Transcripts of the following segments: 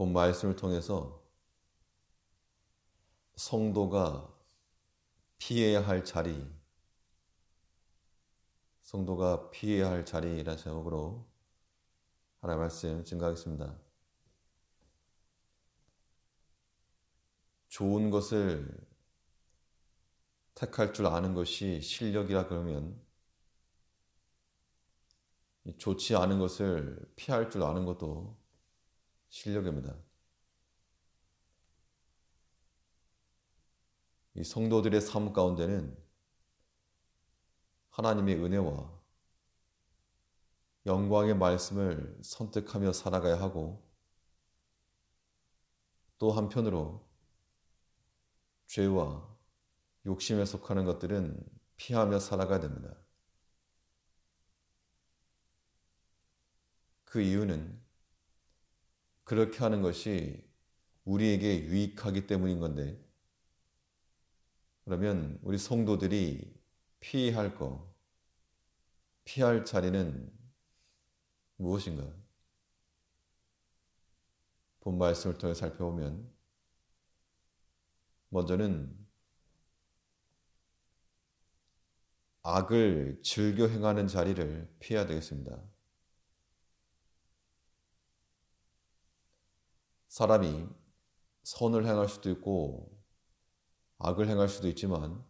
본 말씀을 통해서 성도가 피해야 할 자리, 성도가 피해야 할 자리라는 제목으로 하나님의 말씀 증거하겠습니다. 좋은 것을 택할 줄 아는 것이 실력이라 그러면 좋지 않은 것을 피할 줄 아는 것도 실력입니다. 이 성도들의 삶 가운데는 하나님의 은혜와 영광의 말씀을 선택하며 살아가야 하고, 또 한편으로 죄와 욕심에 속하는 것들은 피하며 살아가야 됩니다. 그 이유는 그렇게 하는 것이 우리에게 유익하기 때문인 건데, 그러면 우리 성도들이 피할 자리는 무엇인가? 본 말씀을 통해 살펴보면, 먼저는 악을 즐겨 행하는 자리를 피해야 되겠습니다. 사람이 선을 행할 수도 있고 악을 행할 수도 있지만,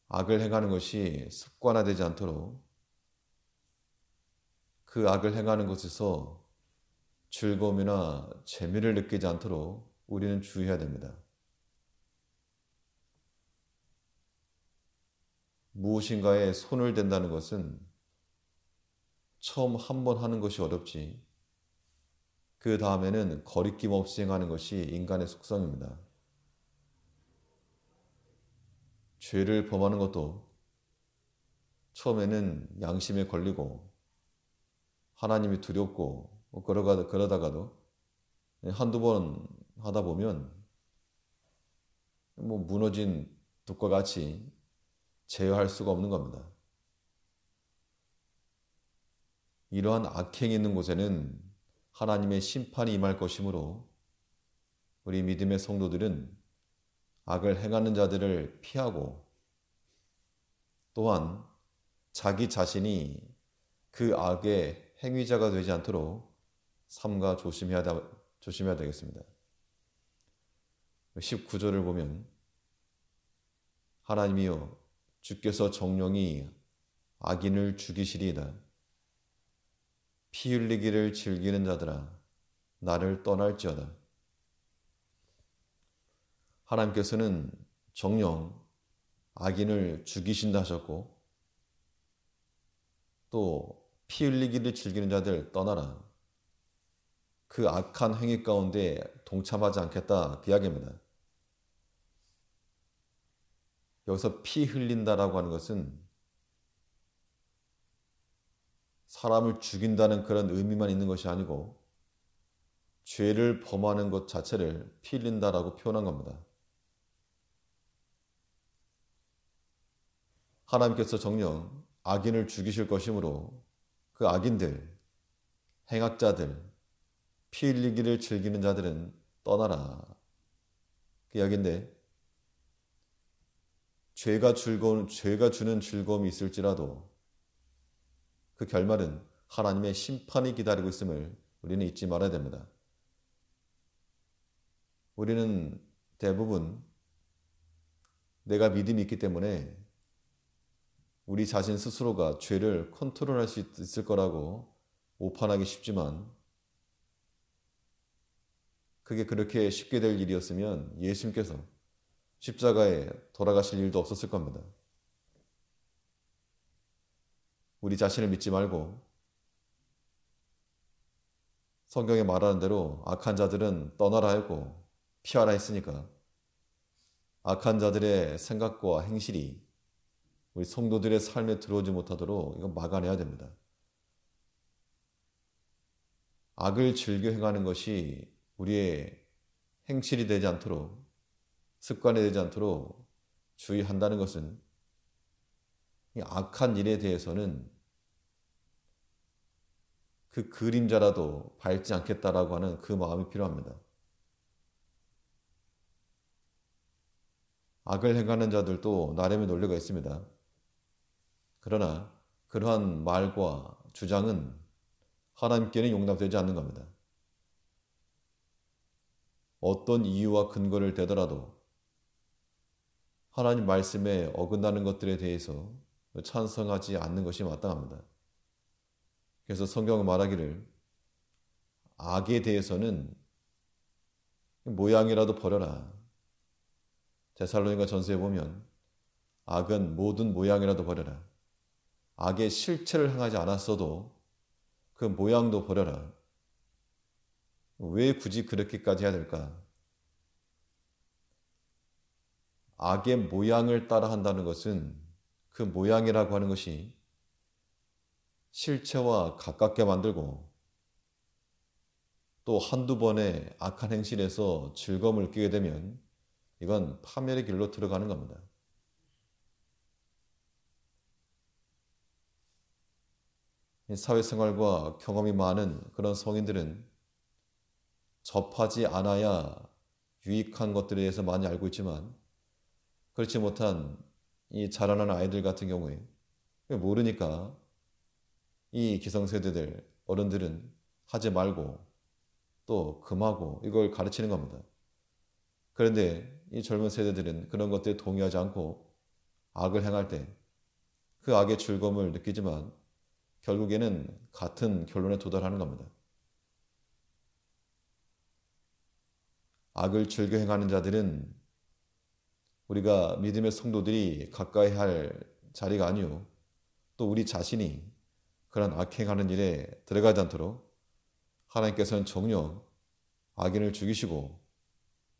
악을 행하는 것이 습관화되지 않도록 그 악을 행하는 것에서 즐거움이나 재미를 느끼지 않도록 우리는 주의해야 됩니다. 무엇인가에 손을 댄다는 것은 처음 한 번 하는 것이 어렵지, 그 다음에는 거리낌 없이 행하는 것이 인간의 속성입니다. 죄를 범하는 것도 처음에는 양심에 걸리고 하나님이 두렵고 그러다가도 한두 번 하다 보면 무너진 둑과 같이 제어할 수가 없는 겁니다. 이러한 악행이 있는 곳에는 하나님의 심판이 임할 것이므로 우리 믿음의 성도들은 악을 행하는 자들을 피하고, 또한 자기 자신이 그 악의 행위자가 되지 않도록 삼가 조심해야 되겠습니다. 19절을 보면, 하나님이여 주께서 정령이 악인을 죽이시리이다. 피 흘리기를 즐기는 자들아 나를 떠날지어다. 하나님께서는 정령 악인을 죽이신다 하셨고, 또 피 흘리기를 즐기는 자들 떠나라, 그 악한 행위 가운데 동참하지 않겠다, 그 이야기입니다. 여기서 피 흘린다라고 하는 것은 사람을 죽인다는 그런 의미만 있는 것이 아니고, 죄를 범하는 것 자체를 피 흘린다라고 표현한 겁니다. 하나님께서 정녕 악인을 죽이실 것이므로 그 악인들, 행악자들, 피 흘리기를 즐기는 자들은 떠나라, 그 이야기인데, 죄가 주는 즐거움이 있을지라도 그 결말은 하나님의 심판이 기다리고 있음을 우리는 잊지 말아야 됩니다. 우리는 대부분 내가 믿음이 있기 때문에 우리 자신 스스로가 죄를 컨트롤할 수 있을 거라고 오판하기 쉽지만, 그게 그렇게 쉽게 될 일이었으면 예수님께서 십자가에 돌아가실 일도 없었을 겁니다. 우리 자신을 믿지 말고 성경에 말하는 대로 악한 자들은 떠나라 했고 피하라 했으니까, 악한 자들의 생각과 행실이 우리 성도들의 삶에 들어오지 못하도록 이거 막아내야 됩니다. 악을 즐겨 행하는 것이 우리의 행실이 되지 않도록, 습관이 되지 않도록 주의한다는 것은, 이 악한 일에 대해서는 그 그림자라도 밟지 않겠다라고 하는 그 마음이 필요합니다. 악을 행하는 자들도 나름의 논리가 있습니다. 그러나 그러한 말과 주장은 하나님께는 용납되지 않는 겁니다. 어떤 이유와 근거를 대더라도 하나님 말씀에 어긋나는 것들에 대해서 찬성하지 않는 것이 마땅합니다. 그래서 성경은 말하기를 악에 대해서는 모양이라도 버려라. 데살로니가 전서에 보면 악은 모든 모양이라도 버려라. 악의 실체를 행하지 않았어도 그 모양도 버려라. 왜 굳이 그렇게까지 해야 될까? 악의 모양을 따라 한다는 것은 그 모양이라고 하는 것이 실체와 가깝게 만들고 또 한두 번의 악한 행실에서 즐거움을 느끼게 되면 이건 파멸의 길로 들어가는 겁니다. 사회생활과 경험이 많은 그런 성인들은 접하지 않아야 유익한 것들에 대해서 많이 알고 있지만 그렇지 못한 이 자라나는 아이들 같은 경우에 모르니까 이 기성세대들 어른들은 하지 말고 또 금하고 이걸 가르치는 겁니다. 그런데 이 젊은 세대들은 그런 것들에 동의하지 않고 악을 행할 때 그 악의 즐거움을 느끼지만 결국에는 같은 결론에 도달하는 겁니다. 악을 즐겨 행하는 자들은 우리가 믿음의 성도들이 가까이 할 자리가 아니요 또 우리 자신이 그런 악행하는 일에 들어가지 않도록 하나님께서는 정녕 악인을 죽이시고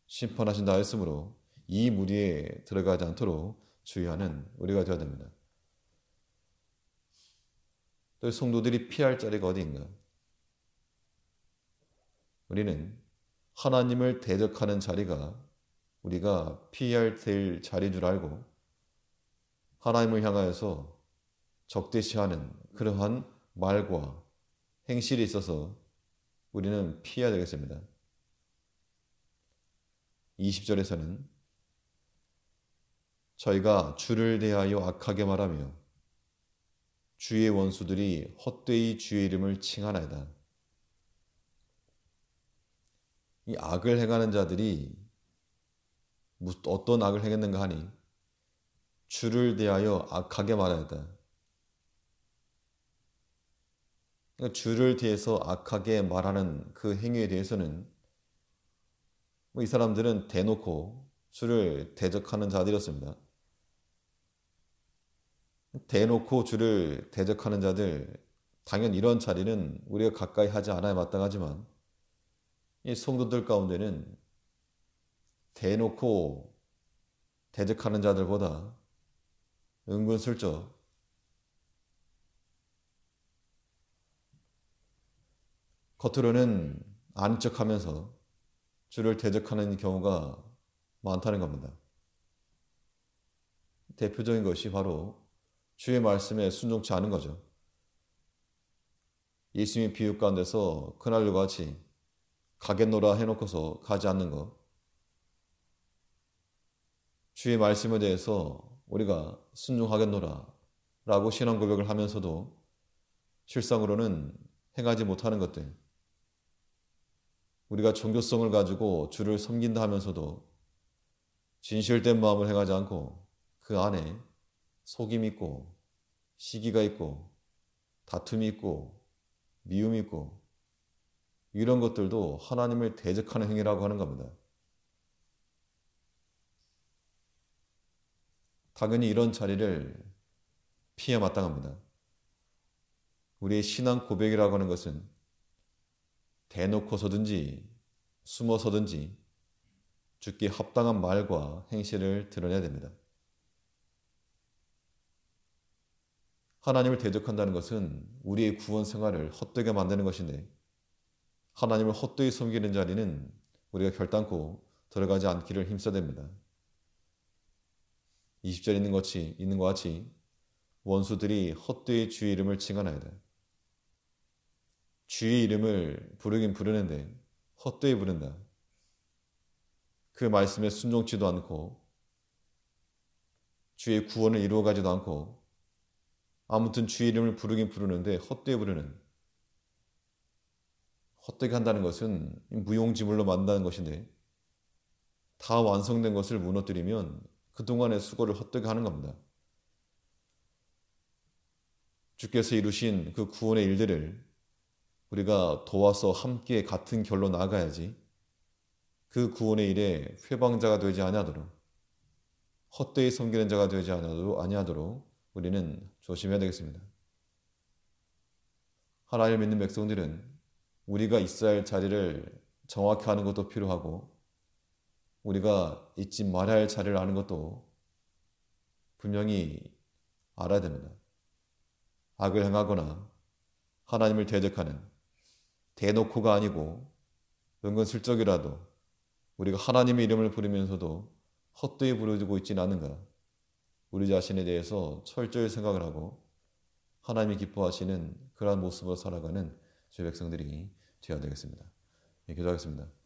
심판하신다 했으므로 이 무리에 들어가지 않도록 주의하는 우리가 되어야 됩니다. 또 성도들이 피할 자리가 어디인가? 우리는 하나님을 대적하는 자리가 우리가 피해야 될 자리인 줄 알고 하나님을 향하여서 적대시하는 그러한 말과 행실이 있어서 우리는 피해야 되겠습니다. 20절에서는 저희가 주를 대하여 악하게 말하며 주의 원수들이 헛되이 주의 이름을 칭하나이다. 이 악을 행하는 자들이 어떤 악을 행했는가 하니 주를 대하여 악하게 말하였다. 그러니까 주를 대해서 악하게 말하는 그 행위에 대해서는 이 사람들은 대놓고 주를 대적하는 자들이었습니다. 대놓고 주를 대적하는 자들, 당연 이런 자리는 우리가 가까이 하지 않아야 마땅하지만 이 성도들 가운데는 대놓고 대적하는 자들보다 은근슬쩍 겉으로는 아는 척하면서 주를 대적하는 경우가 많다는 겁니다. 대표적인 것이 바로 주의 말씀에 순종치 않은 거죠. 예수님의 비유 가운데서 그날과 같이 가겠노라 해놓고서 가지 않는 것. 주의 말씀에 대해서 우리가 순종하겠노라 라고 신앙 고백을 하면서도 실상으로는 행하지 못하는 것들. 우리가 종교성을 가지고 주를 섬긴다 하면서도 진실된 마음을 행하지 않고 그 안에 속임이 있고 시기가 있고 다툼이 있고 미움이 있고 이런 것들도 하나님을 대적하는 행위라고 하는 겁니다. 당연히 이런 자리를 피해 마땅합니다. 우리의 신앙 고백이라고 하는 것은 대놓고서든지 숨어서든지 주께 합당한 말과 행실을 드러내야 됩니다. 하나님을 대적한다는 것은 우리의 구원 생활을 헛되게 만드는 것인데 하나님을 헛되이 섬기는 자리는 우리가 결단코 들어가지 않기를 힘써야 됩니다. 20절에 있는 것 같이 원수들이 헛되이 주의 이름을 칭하나이다. 주의 이름을 부르긴 부르는데 헛되이 부른다. 그 말씀에 순종치도 않고 주의 구원을 이루어가지도 않고 아무튼 주의 이름을 부르긴 부르는데 헛되이 부르는, 헛되게 한다는 것은 무용지물로 만든다는 것인데 다 완성된 것을 무너뜨리면 그동안의 수고를 헛되게 하는 겁니다. 주께서 이루신 그 구원의 일들을 우리가 도와서 함께 같은 결로 나아가야지 그 구원의 일에 회방자가 되지 아니하도록, 헛되이 섬기는 자가 되지 아니하도록 우리는 조심해야 되겠습니다. 하나님을 믿는 백성들은 우리가 있어야 할 자리를 정확히 아는 것도 필요하고 우리가 잊지 말아야 할 자리를 아는 것도 분명히 알아야 됩니다. 악을 행하거나 하나님을 대적하는, 대놓고가 아니고 은근슬쩍이라도 우리가 하나님의 이름을 부르면서도 헛되이 부르고 있지는 않은가, 우리 자신에 대해서 철저히 생각을 하고 하나님이 기뻐하시는 그러한 모습으로 살아가는 저희 백성들이 되어야 되겠습니다. 기도하겠습니다.